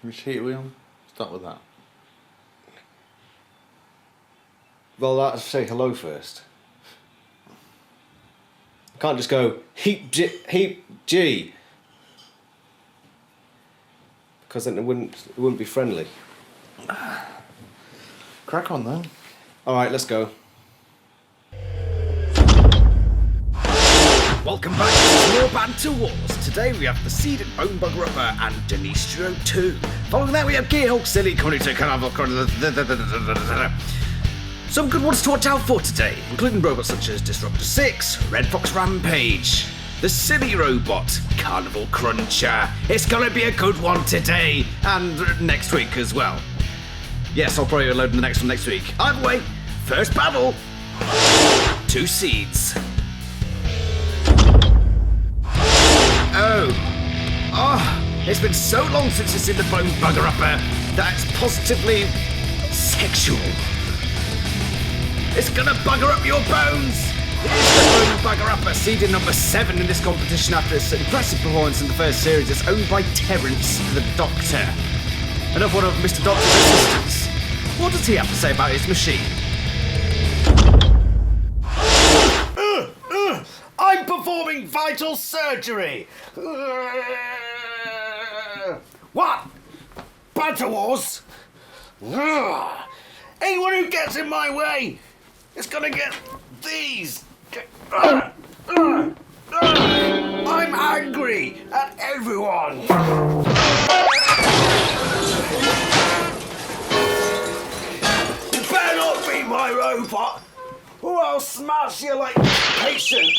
Which heat are we on? Start with that. Well, let's say hello first. I can't just go Heap G. Because then it wouldn't be friendly. Crack on then. Alright, let's go. Welcome back to more Banter Wars. Today we have the Seeded Bone Bugger Upper and Denistrio 2. Following that we have Gearhulk, Silly, Conito, Canavel, some good ones to watch out for today, including robots such as Disruptor 6, Red Fox Rampage, the Silly Robot, Carnival Cruncher. It's gonna be a good one today, and next week as well. Yes, I'll probably load the next one next week. Either way, first battle, 2 seeds. Oh, it's been so long since I've seen the Bone Bugger Upper that it's positively sexual. It's gonna bugger up your bones. It is the Bone Bugger Upper, seeded number 7 in this competition after its impressive performance in the first series. It's owned by Terrence the Doctor, another one of Mr. Doctor's assistants. What does he have to say about his machine? I'm performing vital surgery! What? Banter Wars? Anyone who gets in my way is gonna get these! I'm angry at everyone! You better not be my robot! Or I'll smash you like patient.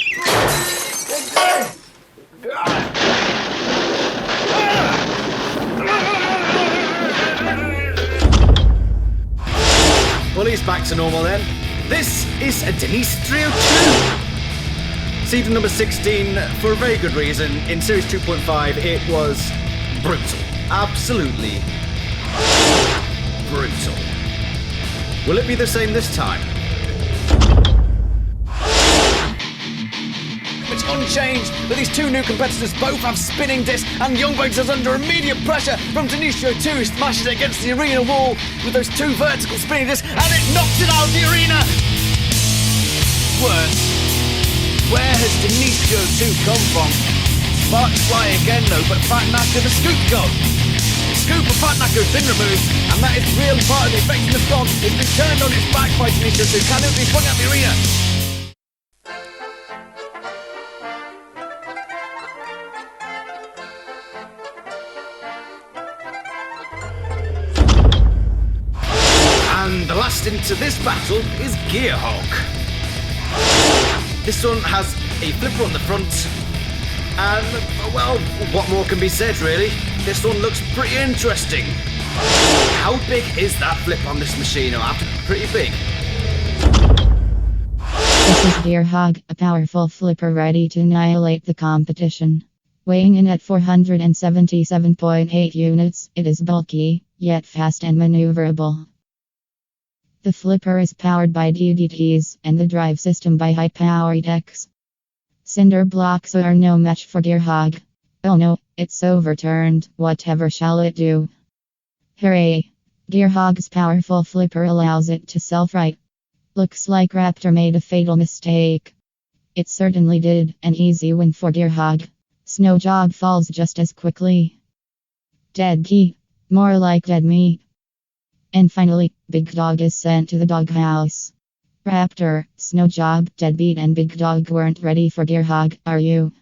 Well, he's back to normal then. This is a Denistrio 2. Season number 16, for a very good reason. In Series 2.5, it was brutal. Absolutely brutal. Will it be the same this time? It's unchanged, but these 2 new competitors both have spinning discs, and Youngbugs is under immediate pressure from Denistrio 2, who smashes it against the arena wall with those 2 vertical spinning discs, and it knocks it out of the arena! Worse, where has Denistrio 2 come from? Sparks fly again though, but Fat Knacker the scoop gone. The scoop of Fat Knacker has been removed, and that is really part of the effectiveness gone. It's been turned on its back by Denistrio 2. Can it be flung out the arena? And the last into this battle is Gearhulk. This one has a flipper on the front, and, well, what more can be said, really? This one looks pretty interesting. How big is that flip on this machine? It'll have to be pretty big. This is Gearhulk, a powerful flipper ready to annihilate the competition. Weighing in at 477.8 units, it is bulky, yet fast and maneuverable. The flipper is powered by DDTs, and the drive system by high-powered X. Cinder blocks are no match for Gearhulk. Oh no, it's overturned, whatever shall it do? Hooray! Gearhulk's powerful flipper allows it to self-right. Looks like Raptor made a fatal mistake. It certainly did, an easy win for Gearhulk. Snowjob falls just as quickly. Dead key. More like dead meat. And finally, Big Dog is sent to the doghouse. Raptor, Snowjob, Deadbeat and Big Dog weren't ready for Gearhulk, are you?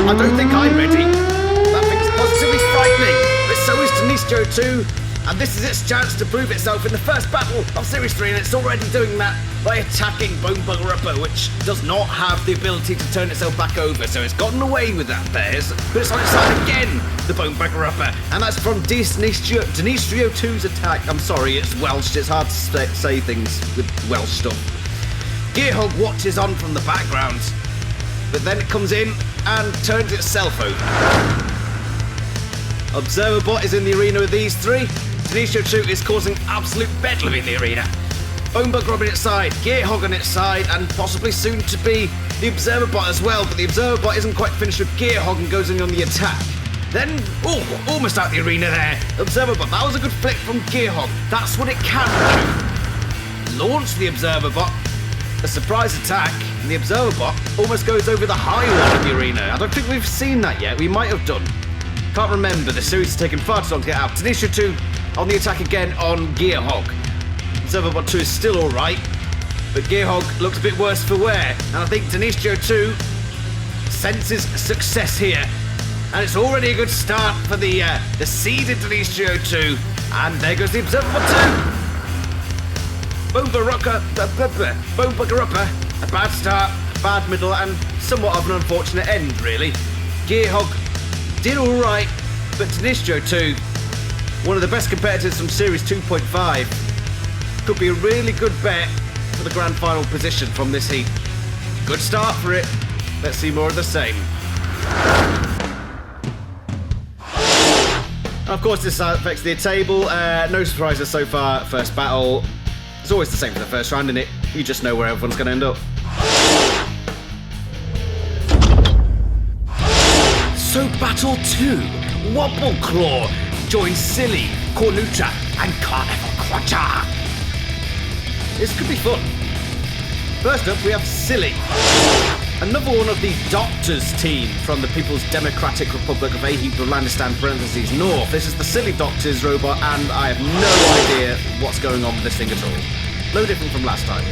I don't think I'm ready. That thing's positively frightening, but so is Denistrio 2. And this is its chance to prove itself in the first battle of Series 3, and it's already doing that by attacking Bone Bugger Upper, which does not have the ability to turn itself back over, so it's gotten away with that, Bears. But it's on its side again, the Bone Bugger Upper, and that's from Denistrio 2's attack. I'm sorry, it's Welsh, it's hard to say things with Welsh stuff. Gearhulk watches on from the background, but then it comes in and turns itself over. Observer Bot is in the arena with these 3. Denistrio 2 is causing absolute bedlam in the arena. Bonebug on its side, Gearhog on its side, and possibly soon to be the Observer Bot as well, but the Observer Bot isn't quite finished with Gearhog and goes in on the attack. Then, almost out the arena there. Observer Bot, that was a good flick from Gearhog. That's what it can do. Launch the Observer Bot. A surprise attack, and the Observer Bot almost goes over the high wall of the arena. I don't think we've seen that yet. We might have done. Can't remember. The series has taken far too long to get out. Tanisha 2 on the attack again on Gearhog. Observer Bot 2 is still alright, but Gearhog looks a bit worse for wear. And I think Tanisha 2 senses success here. And it's already a good start for the seeded Tanisha 2. And there goes the Observer Bot 2. Boobarupper, a bad start, a bad middle, and somewhat of an unfortunate end, really. Gearhog did alright, but Tanisha 2, one of the best competitors from Series 2.5, could be a really good bet for the grand final position from this heat. Good start for it. Let's see more of the same. And of course, this affects the table. No surprises so far. First battle. It's always the same for the first round, isn't it? You just know where everyone's going to end up. So Battle 2, Wobble Claw joins Silly, Cornuta, and Carnival Cruncher. This could be fun. First up, we have Silly, another one of the Doctors team from the People's Democratic Republic of Heap parentheses North. This is the Silly Doctors robot, and I have no idea what's going on with this thing at all. No different from last time.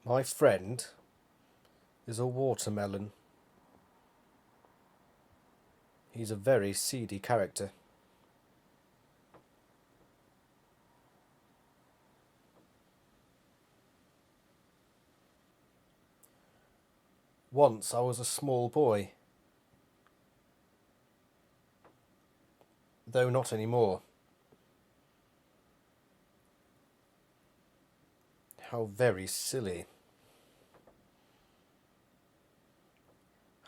My friend is a watermelon. He's a very seedy character. Once I was a small boy, though not anymore. How very silly.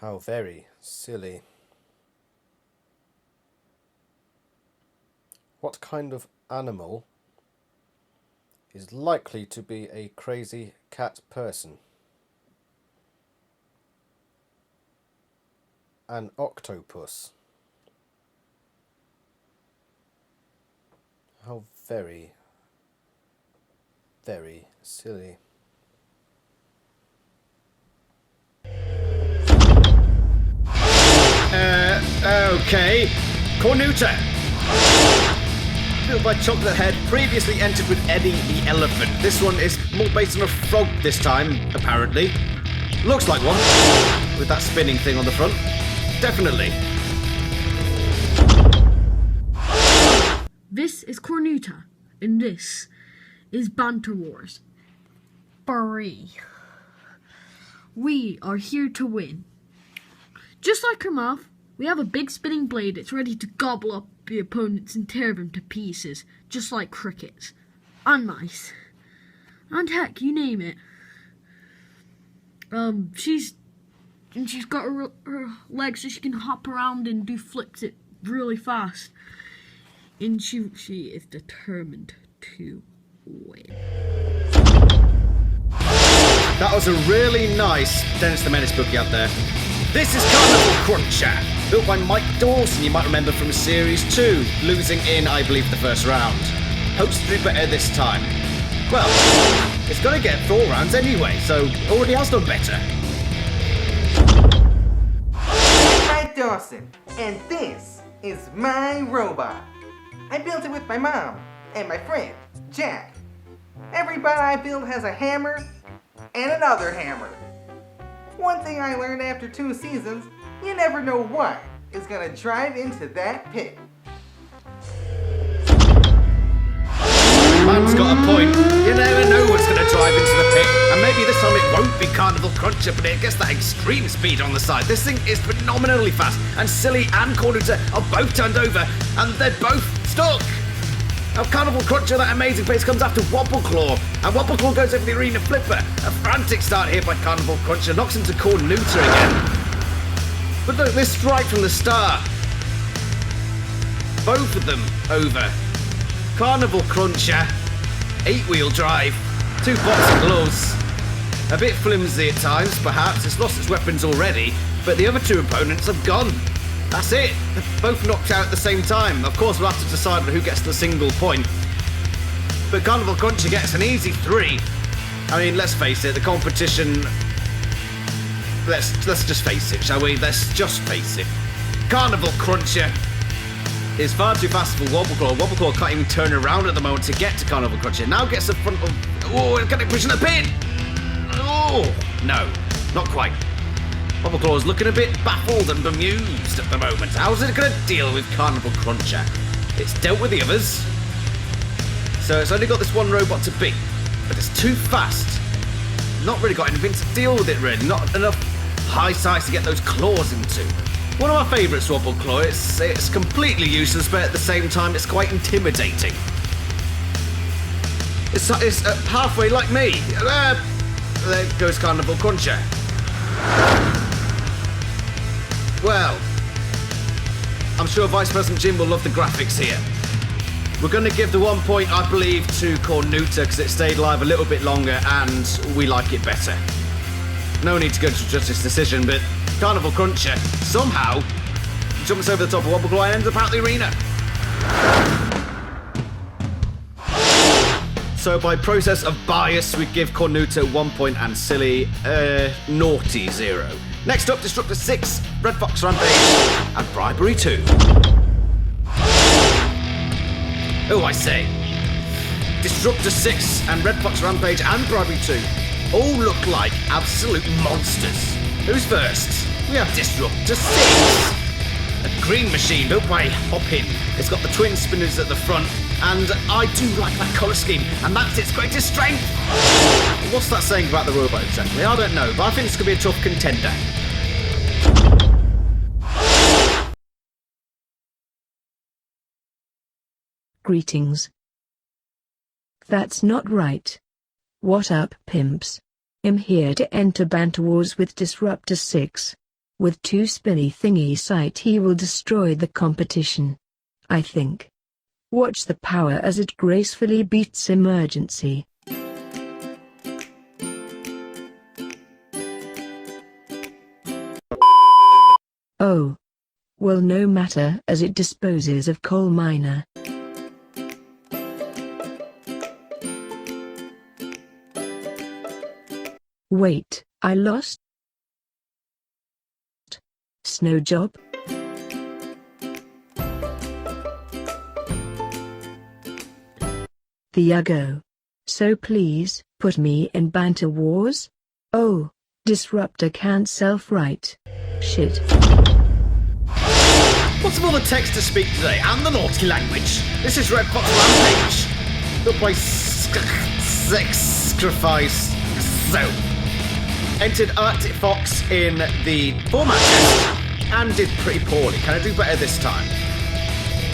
How very silly. What kind of animal is likely to be a crazy cat person? An octopus. How very, very silly. Okay. Cornuta. Built by Chocolate Head, previously entered with Eddie the Elephant. This one is more based on a frog this time, apparently. Looks like one, with that spinning thing on the front. Definitely. This is Cornuta, and this is Banter Wars. Free. We are here to win. Just like her mouth, we have a big spinning blade that's ready to gobble up the opponents and tear them to pieces, just like crickets. And mice. And heck, you name it. She's got her legs so she can hop around and do flips it really fast. And she is determined to win. That was a really nice Dennis the Menace bookie out there. This is Carnival Cruncher, built by Mike Dawson, you might remember from Series 2, losing in, I believe, the first round. Hopes to do better this time. Well, it's going to get 4 rounds anyway, so already has done better. I'm Mike Dawson, and this is my robot. I built it with my mom and my friend, Jack. Every bot I build has a hammer and another hammer. One thing I learned after 2 seasons, you never know what is gonna drive into that pit. Man's got a point. You never know what's gonna drive into the pit. And maybe this time it won't be Carnival Cruncher, but it gets that extreme speed on the side. This thing is phenomenally fast, and Silly and Cornuta are both turned over, and they're both stuck. Now Carnival Cruncher, that amazing face, comes after Wobble Claw, and Wobble Claw goes over the arena flipper. A frantic start here by Carnival Cruncher, knocks into Cornuta again. But look, this strike from the start. Both of them over. Carnival Cruncher, 8-wheel drive, 2 boxing gloves. A bit flimsy at times, perhaps. It's lost its weapons already, but the other 2 opponents have gone. That's it. They're both knocked out at the same time. Of course, we'll have to decide on who gets the single point. But Carnival Cruncher gets an easy 3. I mean, let's face it, the competition... Let's just face it, shall we? Let's just face it. Carnival Cruncher is far too fast for Wobble Claw. Wobble Claw can't even turn around at the moment to get to Carnival Cruncher. Now gets the front of... Oh, it's getting pushing the pin! Oh, no, not quite. Wobble Claw's looking a bit baffled and bemused at the moment. How's it going to deal with Carnival Cruncher? It's dealt with the others. So it's only got this one robot to beat, but it's too fast. Not really got anything to deal with it, really. Not enough high sights to get those claws into. One of my favourites, Wobble Claw. It's completely useless, but at the same time, it's quite intimidating. It's halfway like me. There goes Carnival Cruncher. Well, I'm sure Vice President Jim will love the graphics here. We're going to give the 1 point, I believe, to Cornuta because it stayed live a little bit longer and we like it better. No need to go to justice decision, but Carnival Cruncher somehow jumps over the top of Wobble Claw and ends up out the arena. So by process of bias, we give Cornuta 1 point and Silly naughty 0. Next up, Disruptor 6, Red Fox Rampage, and Bribery 2. Oh, I say. Disruptor 6 and Red Fox Rampage and Bribery 2 all look like absolute monsters. Who's first? We have Disruptor 6. A green machine built by Hoppin. It's got the twin spinners at the front, and I do like that colour scheme, and that's its greatest strength. What's that saying about the robot exactly? I don't know, but I think it's going to be a tough contender. Greetings. That's not right. What up, pimps? I'm here to enter Banter Wars with Disruptor 6. With 2 spinny thingy sight he will destroy the competition. I think. Watch the power as it gracefully beats Emergency. Oh. Well, no matter as it disposes of Coal Miner. Wait, I lost? Snow job? The you go. So please, put me in Banter Wars? Oh, Disruptor can't self-write. Shit. What's of all the text to speak today, and the naughty language? This is Red Fox Rampage. Built by Sacrifice Zone. Entered Arctic Fox in the format test, and did pretty poorly. Can I do better this time?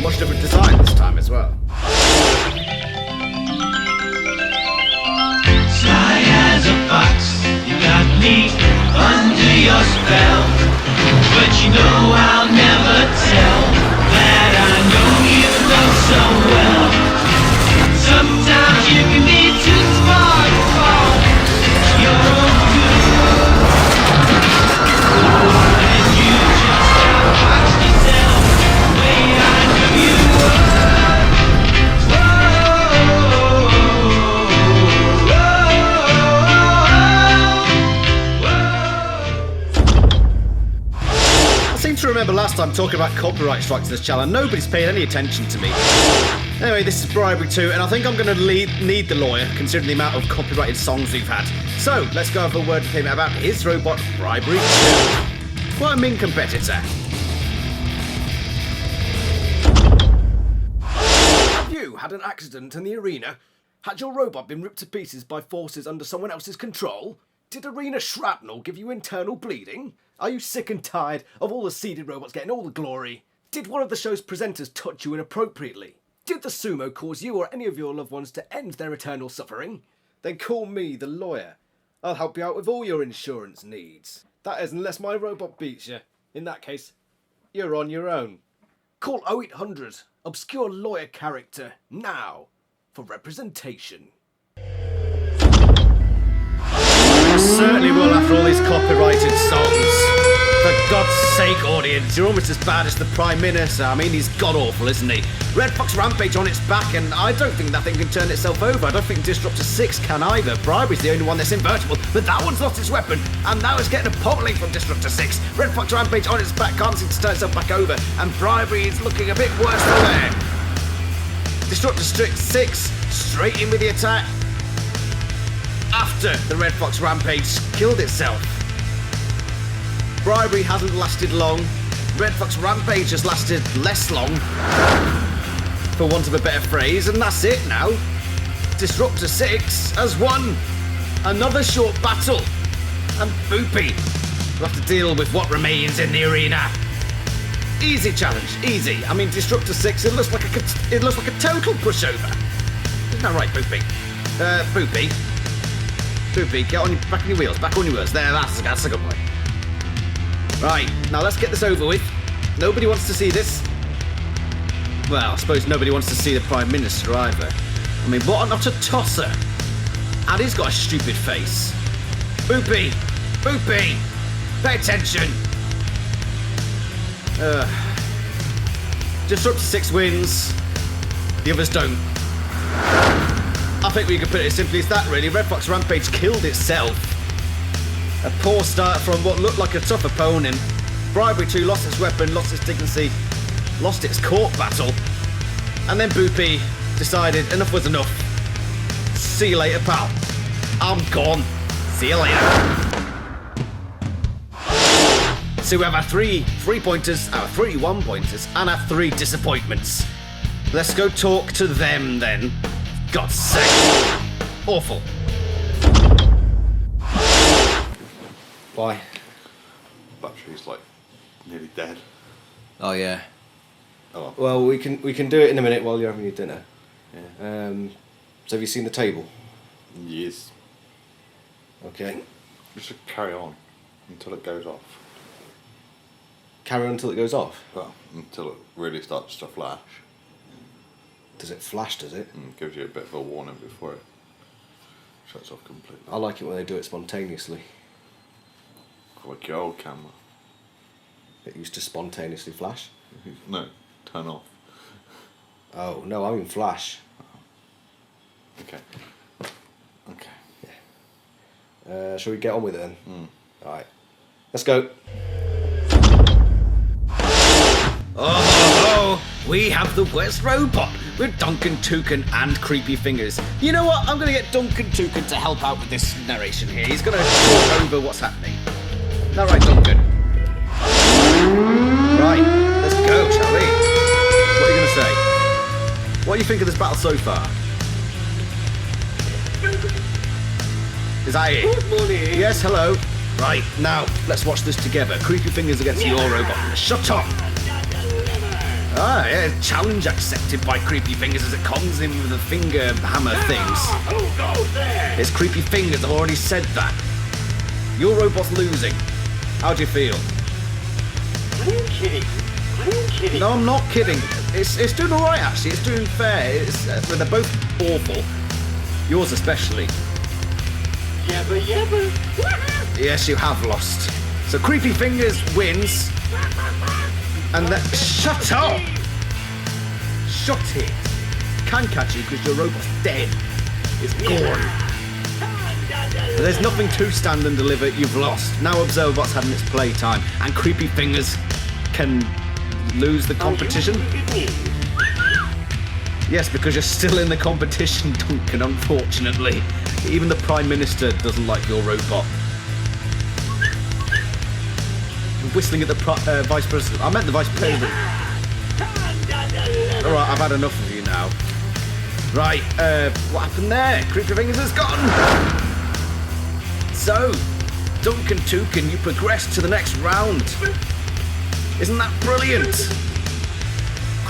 Much different design this time as well. Sly as a fox, you got me under your spell. But you know I'll never tell that I know you know so well. Sometimes you can be too smart to fall. You're good, and you just outfoxed yourself the way I knew you would. I seem to remember last time talking about copyright strikes in this channel, and nobody's paid any attention to me. Anyway, this is Bribery 2, and I think I'm going to need the lawyer, considering the amount of copyrighted songs we've had. So, let's go have a word with him about his robot, Bribery 2. What a mean competitor. Have you had an accident in the arena? Had your robot been ripped to pieces by forces under someone else's control? Did arena shrapnel give you internal bleeding? Are you sick and tired of all the seeded robots getting all the glory? Did one of the show's presenters touch you inappropriately? Did the sumo cause you or any of your loved ones to end their eternal suffering? Then call me, the lawyer. I'll help you out with all your insurance needs. That is, unless my robot beats you. In that case, you're on your own. Call 0800 obscure lawyer character now for representation. Certainly will after all these copyrighted songs. For God's sake, audience, you're almost as bad as the Prime Minister. I mean, he's god-awful, isn't he? Red Fox Rampage on its back, and I don't think that thing can turn itself over. I don't think Disruptor 6 can either. Bribery's the only one that's invertible, but that one's lost its weapon, and now it's getting a pummeling from Disruptor 6. Red Fox Rampage on its back can't seem to turn itself back over, and Bribery is looking a bit worse than there. Disruptor 6 straight in with the attack after the Red Fox Rampage killed itself. Bribery hasn't lasted long. Red Fox Rampage has lasted less long, for want of a better phrase, and that's it now. Disruptor 6 has won another short battle, and Boopy will have to deal with what remains in the arena. Easy challenge, easy. I mean, Disruptor 6, it looks like a total pushover. Isn't that right, Boopy? Boopy, get on back on your wheels, back on your wheels. There, that's a good boy. Right, now let's get this over with. Nobody wants to see this. Well, I suppose nobody wants to see the Prime Minister either. I mean, what an utter tosser. And he's got a stupid face. Boopy! Pay attention! Disruptor 6 wins. The others don't. I think we can put it as simply as that, really. Red Fox Rampage killed itself. A poor start from what looked like a tough opponent. Bribery 2 lost its weapon, lost its dignity, lost its court battle. And then Boopy decided enough was enough. See you later, pal. I'm gone. See you later. So we have our three pointers, our 3 1-pointers, and our 3 disappointments. Let's go talk to them then. God's sake. Awful. Why? Battery's like nearly dead. Oh yeah. Oh. Well, we can do it in a minute while you're having your dinner. Yeah. So have you seen the table? Yes. Okay. We should carry on until it goes off. Carry on until it goes off? Well, until it really starts to flash. Does it flash, does it? And gives you a bit of a warning before it shuts off completely. I like it when they do it spontaneously. Like your old camera. It used to spontaneously flash? No, turn off. Oh, no, I mean flash. Okay. Yeah. Shall we get on with it then? Alright. Let's go. Oh, we have the West Robot with Duncan Toucan and Creepy Fingers. You know what? I'm going to get Duncan Toucan to help out with this narration here. He's going to talk over what's happening. All right, Duncan. Right, let's go, shall we? What are you going to say? What do you think of this battle so far? Is that it? Good morning. Yes, hello. Right, now, let's watch this together. Creepy Fingers against your robot. Shut up! Ah, yeah, challenge accepted by Creepy Fingers as it comes in with the finger hammer things. Who goes there? It's Creepy Fingers, I've already said that. Your robot's losing. How do you feel? Are you kidding? No, I'm not kidding. It's doing alright, actually. It's doing fair. But they're both awful. Yours especially. Yabba. Yes, you have lost. So Creepy Fingers wins. And that... Shut up! Shut it. Can't catch you because your robot's dead. It's gone. But there's nothing to stand and deliver. You've lost. Now observe what's having its playtime. And Creepy Fingers can lose the competition. Yes, because you're still in the competition, Duncan, unfortunately. Even the Prime Minister doesn't like your robot. Whistling at the Vice President. I meant the Vice President. Alright, I've had enough of you now. Right, what happened there? Creepy Fingers has gone! So, Duncan Toucan, you progress to the next round. Isn't that brilliant?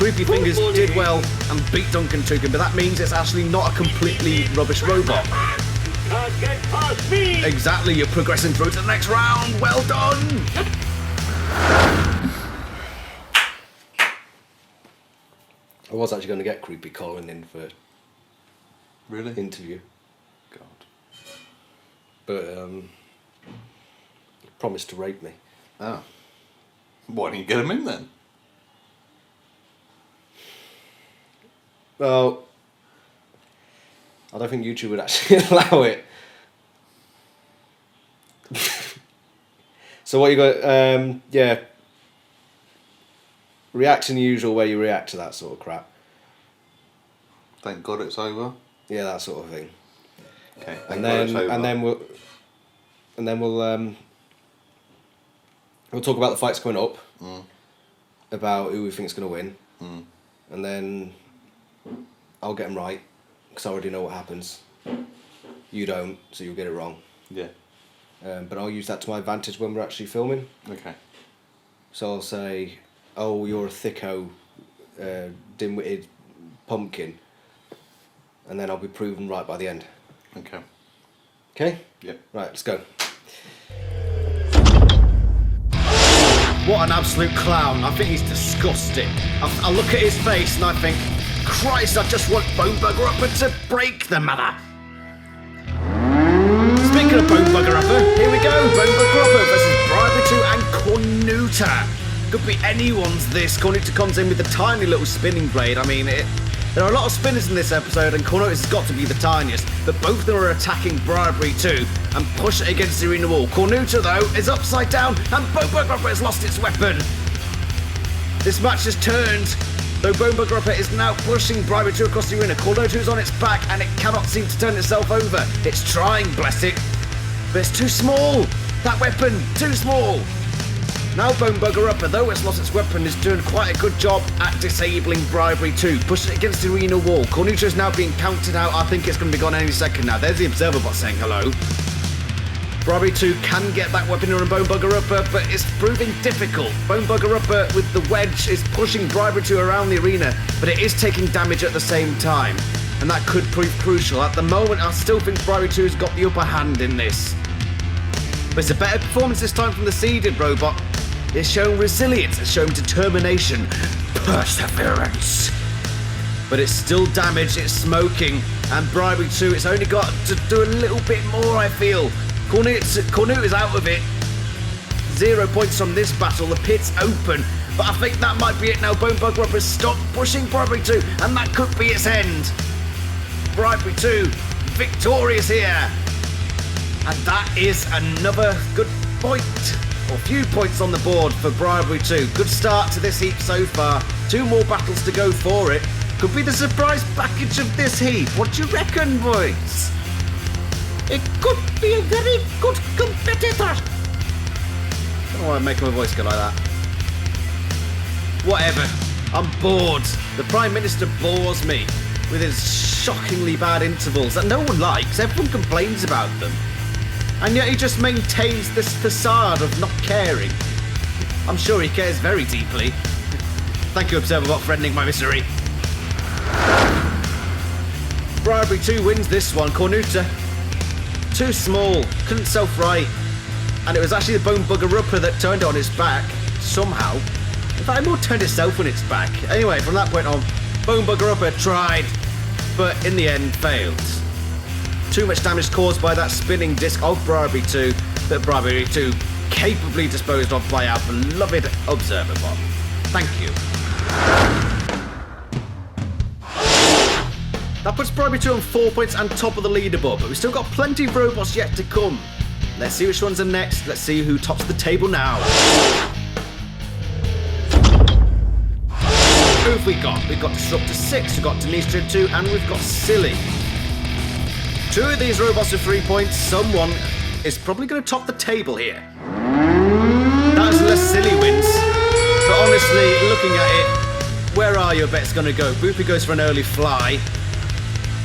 Creepy Fingers did well and beat Duncan Tukin, but that means it's actually not a completely rubbish robot. Can't get past me! Exactly, you're progressing through to the next round. Well done! I was actually going to get Creepy Colin in for Really? interview, God. but he promised to rape me. Oh. Why didn't you get him in then? Well, I don't think YouTube would actually allow it. So what you got? Yeah. Reaction usual, where you react to that sort of crap. Thank God it's over. Yeah, that sort of thing. Okay. And then we'll talk about the fights coming up, about who we think's going to win, and then I'll get them right because I already know what happens. You don't, so you'll get it wrong. Yeah. But I'll use that to my advantage when we're actually filming. Okay. So I'll say, "Oh, you're a thicko, dim-witted pumpkin," and then I'll be proven right by the end. Okay. Okay? Yep. Right, let's go. What an absolute clown. I think he's disgusting. I look at his face and I think, Christ, I just want Bone Bugger Upper to break the mother. Speaking of Bone Bugger Upper, here we go. Bone Bugger Upper versus Bribery 2 and Cornuta. Could be anyone's this. Cornuta comes in with a tiny little spinning blade. I mean, there are a lot of spinners in this episode, and Cornuta's got to be the tiniest, but both of them are attacking Bribery 2 and push it against the arena wall. Cornuta, though, is upside down, and Bone Bugger Upper has lost its weapon. This match has turned, though Bone Bugger Upper is now pushing Bribery 2 across the arena. Cornuta is on its back, and it cannot seem to turn itself over. It's trying, bless it, but it's too small. That weapon, too small. Now Bone Bugger Upper, though it's lost its weapon, is doing quite a good job at disabling Bribery 2, pushing it against the arena wall. Cornuta is now being counted out. I think it's going to be gone any second now. There's the observer bot saying hello. Bribery 2 can get that weapon on Bone Bugger Upper, but it's proving difficult. Bone Bugger Upper with the wedge is pushing Bribery 2 around the arena, but it is taking damage at the same time, and that could prove crucial. At the moment, I still think Bribery 2 has got the upper hand in this. But it's a better performance this time from the seeded robot. It's shown resilience, it's shown determination, perseverance. But it's still damaged, it's smoking, and Bribery 2, it's only got to do a little bit more, I feel. Cornuta is out of it. 0 points from this battle, the pit's open, but I think that might be it now. Bone Bugger Upper has stopped pushing Bribery 2, and that could be its end. Bribery 2, victorious here. And that is another good point. Or few points on the board for Bribery 2. Good start to this heap so far. 2 more battles to go for it. Could be the surprise package of this heap. What do you reckon, boys? It could be a very good competitor. I don't want to make my voice go like that. Whatever. I'm bored. The Prime Minister bores me with his shockingly bad intervals that no one likes. Everyone complains about them. And yet he just maintains this facade of not caring. I'm sure he cares very deeply. Thank you, Observerbot, for ending my misery. Bribery 2 wins this one. Cornuta, too small, couldn't self-right. And it was actually the Bone Bugger Upper that turned it on its back, somehow. In fact, it more turned itself on its back. Anyway, from that point on, Bone Bugger Upper tried, but in the end failed. Too much damage caused by that spinning disc of Bribery 2, but Bribery 2 capably disposed of by our beloved Observerbot. Thank you. That puts Bribery 2 on 4 points and top of the leaderboard, but we've still got plenty of robots yet to come. Let's see which ones are next. Let's see who tops the table now. Who have we got? We've got Disruptor 6, we've got Denistra 2, and we've got Silly. 2 of these robots are 3 points. Someone is probably going to top the table here. That's unless Silly wins. But honestly, looking at it, where are your bets going to go? Boopy goes for an early fly.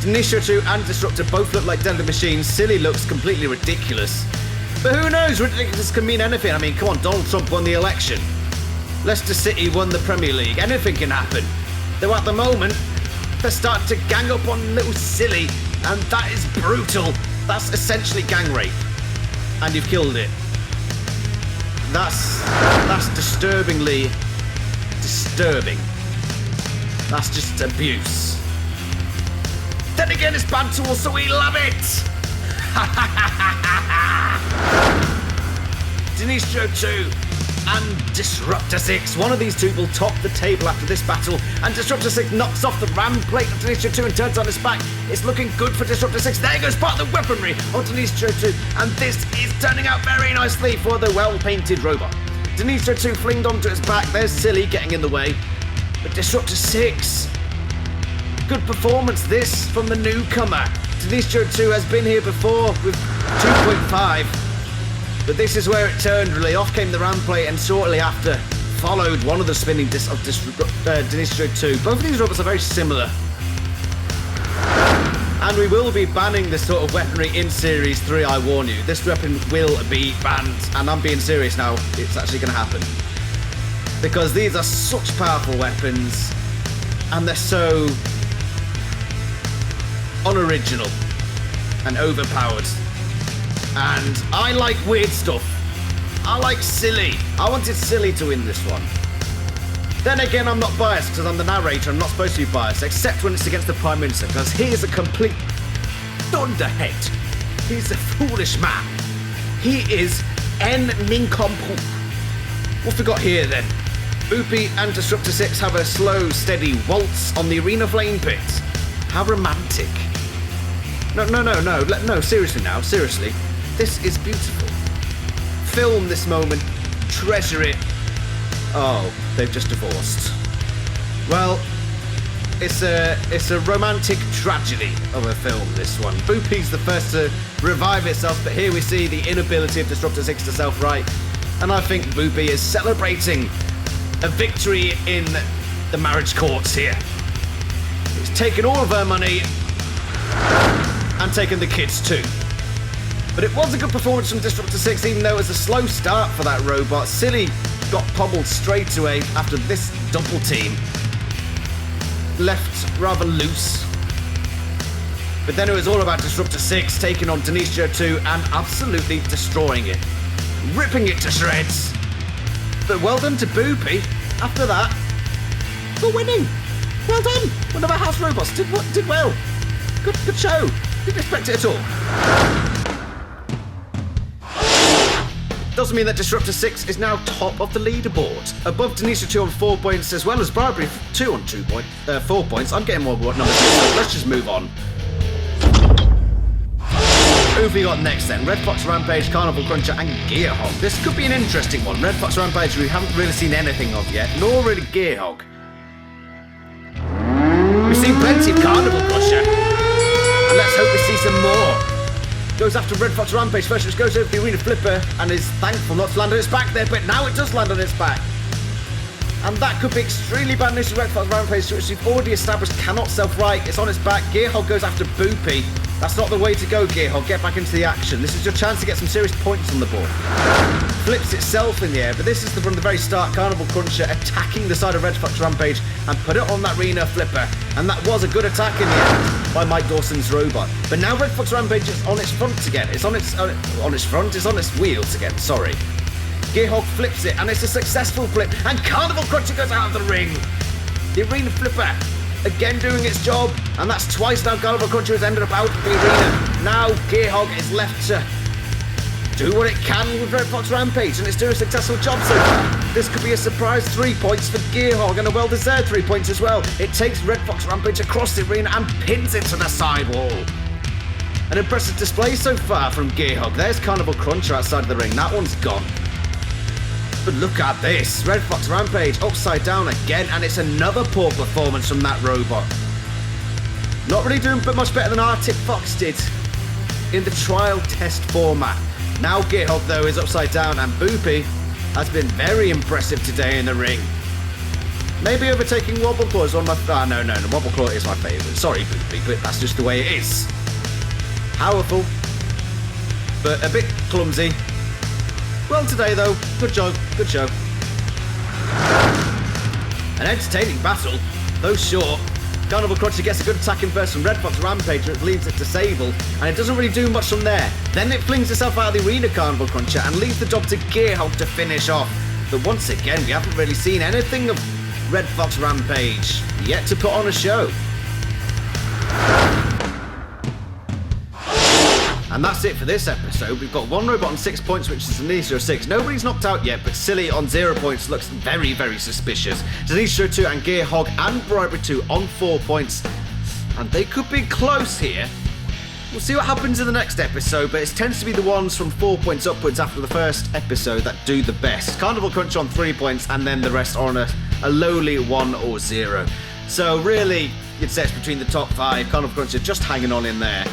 Denistra 2 and Disruptor both look like deadly machines. Silly looks completely ridiculous. But who knows? Ridiculous can mean anything. I mean, come on, Donald Trump won the election. Leicester City won the Premier League. Anything can happen. Though at the moment, they're starting to gang up on little Silly, and that is brutal. That's essentially gang rape. And you've killed it. That's disturbingly disturbing. That's just abuse. Then again, it's Banter Wars, so we love it! Dinistro 2 and Disruptor 6. One of these two will top the table after this battle, and Disruptor 6 knocks off the ram plate of Dinistro 2 and turns on its back. It's looking good for Disruptor 6. There goes part of the weaponry of Dinistro 2, and this is turning out very nicely for the well-painted robot. Dinistro 2 flinged onto its back. There's Silly getting in the way. But Disruptor 6, good performance this from the newcomer. Dinistro 2 has been here before with 2.5. But this is where it turned really. Off came the ram plate, and shortly after followed one of the spinning discs of Dinistro 2. Both of these robots are very similar. And we will be banning this sort of weaponry in Series 3, I warn you. This weapon will be banned, and I'm being serious now. It's actually going to happen. Because these are such powerful weapons, and they're so unoriginal and overpowered. And I like weird stuff. I like Silly. I wanted Silly to win this one. Then again, I'm not biased because I'm the narrator. I'm not supposed to be biased, except when it's against the Prime Minister, because he is a complete thunderhead. He's a foolish man. He is en nincompoop. What we got here then? Boopy and Disruptor 6 have a slow, steady waltz on the arena flame pit. How romantic. No, seriously now, seriously. This is beautiful. Film this moment, treasure it. Oh, they've just divorced. Well, it's a romantic tragedy of a film, this one. Boopy's the first to revive itself, but here we see the inability of Disruptor 6 to self-right. And I think Boopy is celebrating a victory in the marriage courts here. He's taken all of her money and taken the kids too. But it was a good performance from Disruptor 6, even though it was a slow start for that robot. Silly got pobbled straight away after this double team. Left rather loose. But then it was all about Disruptor 6 taking on Dinistro 2 and absolutely destroying it. Ripping it to shreds. But well done to Boopy after that for winning. Well done. One of our house robots did well. Good show. Didn't expect it at all. Doesn't mean that Disruptor 6 is now top of the leaderboard. Above Dinistro 2 on 4 points, as well as Bribery 2 on 4 points. I'm getting more numbers here, so let's just move on. Who have we got next then? Red Fox Rampage, Carnival Cruncher, and Gearhog. This could be an interesting one. Red Fox Rampage we haven't really seen anything of yet, nor really Gearhog. We've seen plenty of Carnival Cruncher, and let's hope we see some more. Goes after Red Fox Rampage first, which goes over the arena flipper and is thankful not to land on its back there, but now it does land on its back. And that could be extremely bad news for Red Fox Rampage, which we've already established cannot self-right. It's on its back. Gearhog goes after Boopy. That's not the way to go, Gearhog. Get back into the action. This is your chance to get some serious points on the board. Flips itself in the air, but this is from the very start. Carnival Cruncher attacking the side of Red Fox Rampage and put it on that arena flipper. And that was a good attack in the end by Mike Dawson's robot. But now Red Fox Rampage is on its front again. It's on its wheels again, sorry. Gearhog flips it, and it's a successful flip, and Carnival Cruncher goes out of the ring. The arena flipper again doing its job, and that's twice now Carnival Cruncher has ended up out of the arena. Now Gearhog is left to do what it can with Red Fox Rampage, and it's doing a successful job so far. This could be a surprise 3 points for Gearhog, and a well-deserved 3 points as well. It takes Red Fox Rampage across the arena and pins it to the side wall. An impressive display so far from Gearhog. There's Carnival Cruncher outside of the ring. That one's gone. But look at this. Red Fox Rampage upside down again, and it's another poor performance from that robot. Not really doing much better than Arctic Fox did in the trial test format. Now Gearhog, though, is upside down, and Boopy has been very impressive today in the ring. Maybe overtaking Wobbleclaw is one of my... no, Wobbleclaw is my favourite. Sorry, Boopy, but that's just the way it is. Powerful, but a bit clumsy. Well today though, good job, good show. An entertaining battle. Though short, Carnival Cruncher gets a good attack in first from Red Fox Rampage, which leaves it to Sable, and it doesn't really do much from there. Then it flings itself out of the arena, Carnival Cruncher, and leaves the job to Gearhog to finish off. But once again, we haven't really seen anything of Red Fox Rampage yet to put on a show. And that's it for this episode. We've got one robot on 6 points, which is Denise 06. Nobody's knocked out yet, but Silly on 0 points looks very, very suspicious. Denise 02 and Gearhog and Bribery 2 on 4 points. And they could be close here. We'll see what happens in the next episode, but it tends to be the ones from 4 points upwards after the first episode that do the best. Carnival Crunch on 3 points, and then the rest are on a lowly 1 or 0. So really, you'd say it's between the top 5. Carnival Crunch are just hanging on in there.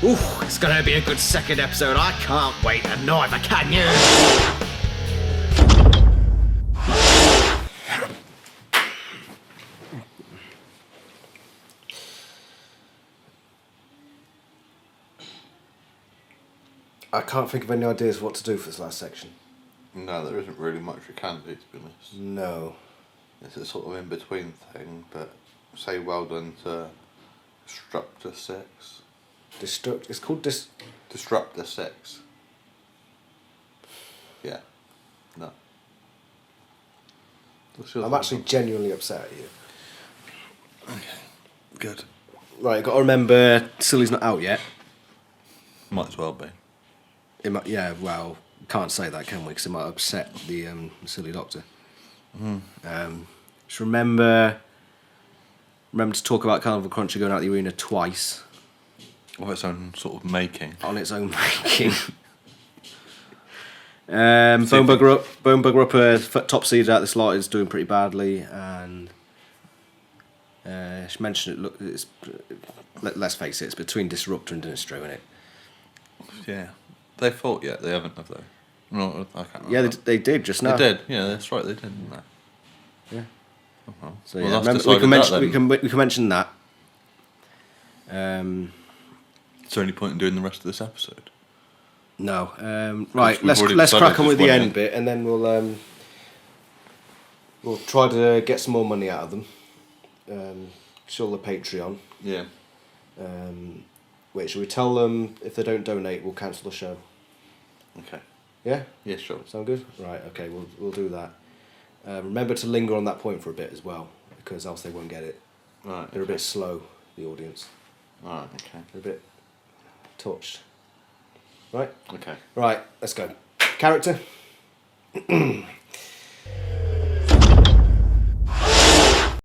Ooh, it's gonna be a good second episode. I can't wait, and neither can you. I can't think of any ideas what to do for this last section. No, there isn't really much you can do, to be honest. No. It's a sort of in-between thing, but say well done to Disruptor 6. It's called Disruptor 6. Yeah. No. I'm actually genuinely upset at you. Okay. Good. Right, you've got to remember Silly's not out yet. Might as well be. It might, yeah, well, can't say that, can we? Because it might upset the Silly Doctor. Just remember to talk about Carnival Cruncher going out the arena twice. Of its own sort of making. On its own making. Bone Bugger up, top seed out this lot is doing pretty badly, and she mentioned it. Look, let's face it, it's between Disruptor and Dynastro, isn't it? Yeah, they fought yet. They haven't, have they? No, I can't remember. Yeah, they did just now. They did. Yeah, that's right. They did, didn't they? Yeah. Oh, So yeah, remember, we can mention that. Is there any point in doing the rest of this episode? No. Right, let's crack on with the end bit, and then we'll try to get some more money out of them. Show the Patreon. Yeah. Wait, should we tell them if they don't donate, we'll cancel the show? Okay. Yeah? Yeah, sure. Sound good? Right, okay, we'll do that. Remember to linger on that point for a bit as well, because else they won't get it. Right. They're a bit slow, the audience. Alright, okay. They're a bit touched. Right? Okay. Right, let's go. Character.